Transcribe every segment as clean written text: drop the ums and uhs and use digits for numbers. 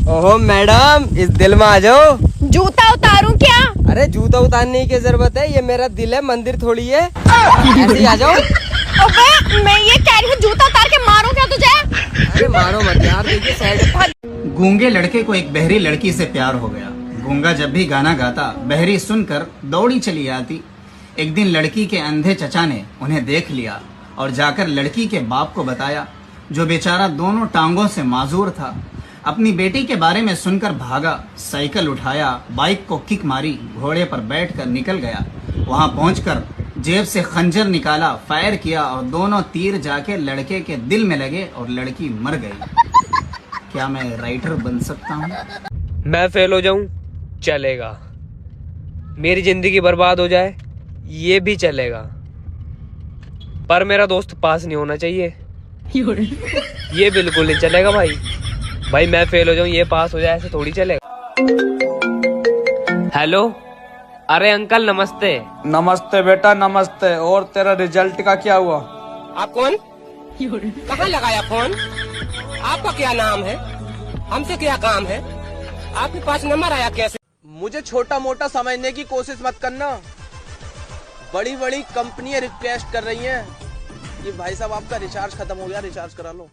ओहो मैडम, इस दिल में आ जाओ। जूता उतारूं क्या? अरे जूता उतारने की जरूरत है, ये मेरा दिल है, मंदिर थोड़ी है। ऐसे ही आ जाओ। अबे मैं ये कह रही हूँ, जूता उतार के मारूं क्या तुझे? अरे मारो मत यार, देखिए साइड। गूंगे लड़के को एक बहरी लड़की से प्यार हो गया। गूंगा जब भी गाना गाता बहरी सुनकर दौड़ी चली आती। एक दिन लड़की के अंधे चचा ने उन्हें देख लिया और जाकर लड़की के बाप को बताया, जो बेचारा दोनों टांगों से माजूर था। अपनी बेटी के बारे में सुनकर भागा, साइकिल उठाया, बाइक को किक मारी, घोड़े पर बैठकर निकल गया। वहां पहुंचकर जेब से खंजर निकाला, फायर किया और दोनों तीर जाके लड़के के दिल में लगे और लड़की मर गई। क्या मैं राइटर बन सकता हूँ? मैं फेल हो जाऊं चलेगा, मेरी जिंदगी बर्बाद हो जाए ये भी चलेगा, पर मेरा दोस्त पास नहीं होना चाहिए ये बिल्कुल नहीं चलेगा भाई मैं फेल हो जाऊं ये पास हो जाए ऐसे थोड़ी चलेगा। हेलो, अरे अंकल नमस्ते। नमस्ते बेटा नमस्ते। और तेरा रिजल्ट का क्या हुआ? आप कौन? कहाँ लगाया फोन? आपका क्या नाम है? हमसे क्या काम है? आपके पास नंबर आया कैसे? मुझे छोटा मोटा समझने की कोशिश मत करना। बड़ी बड़ी कंपनियां रिक्वेस्ट कर रही हैं कि भाई साहब आपका रिचार्ज खत्म हो गया, रिचार्ज करा लो।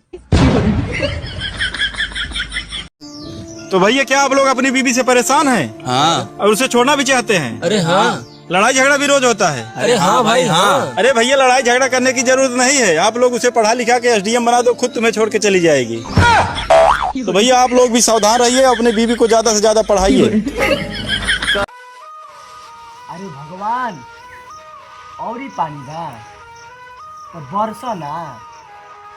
तो भैया क्या आप लोग अपनी बीवी से परेशान हैं? हाँ। और उसे छोड़ना भी चाहते हैं? अरे हाँ। लड़ाई झगड़ा भी रोज होता है? अरे हाँ भाई हाँ। अरे भैया लड़ाई झगड़ा करने की जरूरत नहीं है, आप लोग उसे पढ़ा लिखा के एसडीएम बना दो, खुद तुम्हें छोड़ के चली जाएगी। तो भैया आप लोग भी सावधान रहिए, अपनी बीवी को ज्यादा से ज्यादा पढ़ाइए। अरे भगवान, और ही पानी बा तो बरसो ना,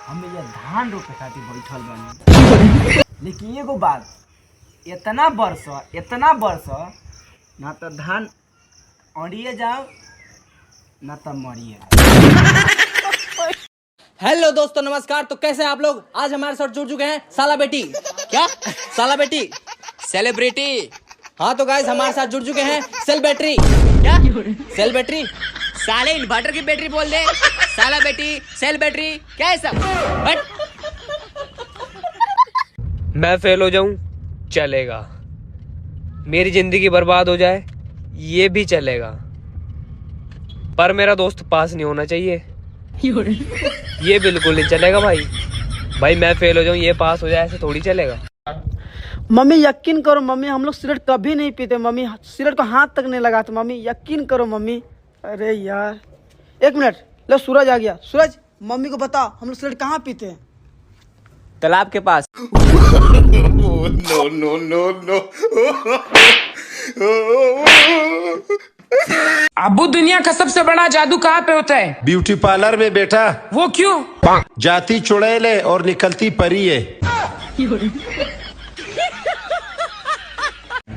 हमें ये धान रोपे खातिर बैठल बानी। लेकिन एगो बात, इतना बरसो ना तो धान अड़िए जाओ ना तो मरिए। हेलो दोस्तों नमस्कार। तो कैसे आप लोग? आज हमारे साथ जुड़ चुके हैं साला बेटी। क्या साला बेटी? सेलिब्रिटी। हाँ तो गाइस हमारे साथ जुड़ चुके हैं सेल बैटरी। क्या सेल बैटरी? साले इन्वर्टर की बैटरी बोल दे। साला बेटी, सेल बैटरी, क्या है सब? बट मैं फेल हो जाऊं चलेगा, मेरी जिंदगी बर्बाद हो जाए ये भी चलेगा, पर मेरा दोस्त पास नहीं होना चाहिए ये बिल्कुल नहीं चलेगा भाई मैं फेल हो जाऊं ये पास हो जाए ऐसे थोड़ी चलेगा। मम्मी यकीन करो मम्मी, हम लोग सिगरेट कभी नहीं पीते मम्मी, सिगरेट को हाथ तक नहीं लगाते मम्मी, यकीन करो मम्मी। अरे यार एक मिनट, लो सूरज आ गया। सूरज मम्मी को बताओ हम लोग सिगरेट कहाँ पीते हैं? तालाब के पास। No no no no. अबू दुनिया का सबसे बड़ा जादू कहाँ पे होता है? ब्यूटी पार्लर में बेटा। वो क्यों? जाती चुड़ैल और निकलती परी है।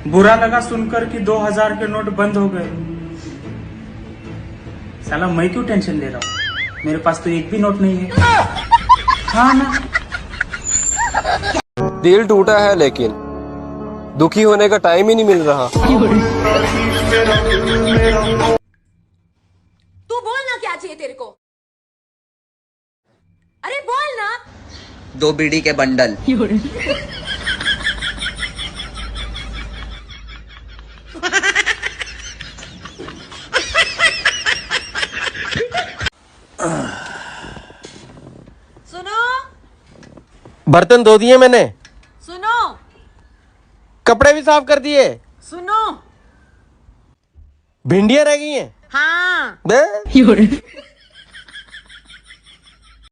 बुरा लगा सुनकर कि 2000 के नोट बंद हो गए। साला मैं क्यों टेंशन ले रहा हूँ, मेरे पास तो एक भी नोट नहीं है। हाँ ना। दिल टूटा है लेकिन दुखी होने का टाइम ही नहीं मिल रहा। तू बोल ना क्या चाहिए तेरे को? अरे बोल ना। 2 बीड़ी के बंडल। सुनो बर्तन धो दिए मैंने, सुनो कपड़े भी साफ कर दिए, सुनो। भिंडियां रह गई हैं। हाँ। बे?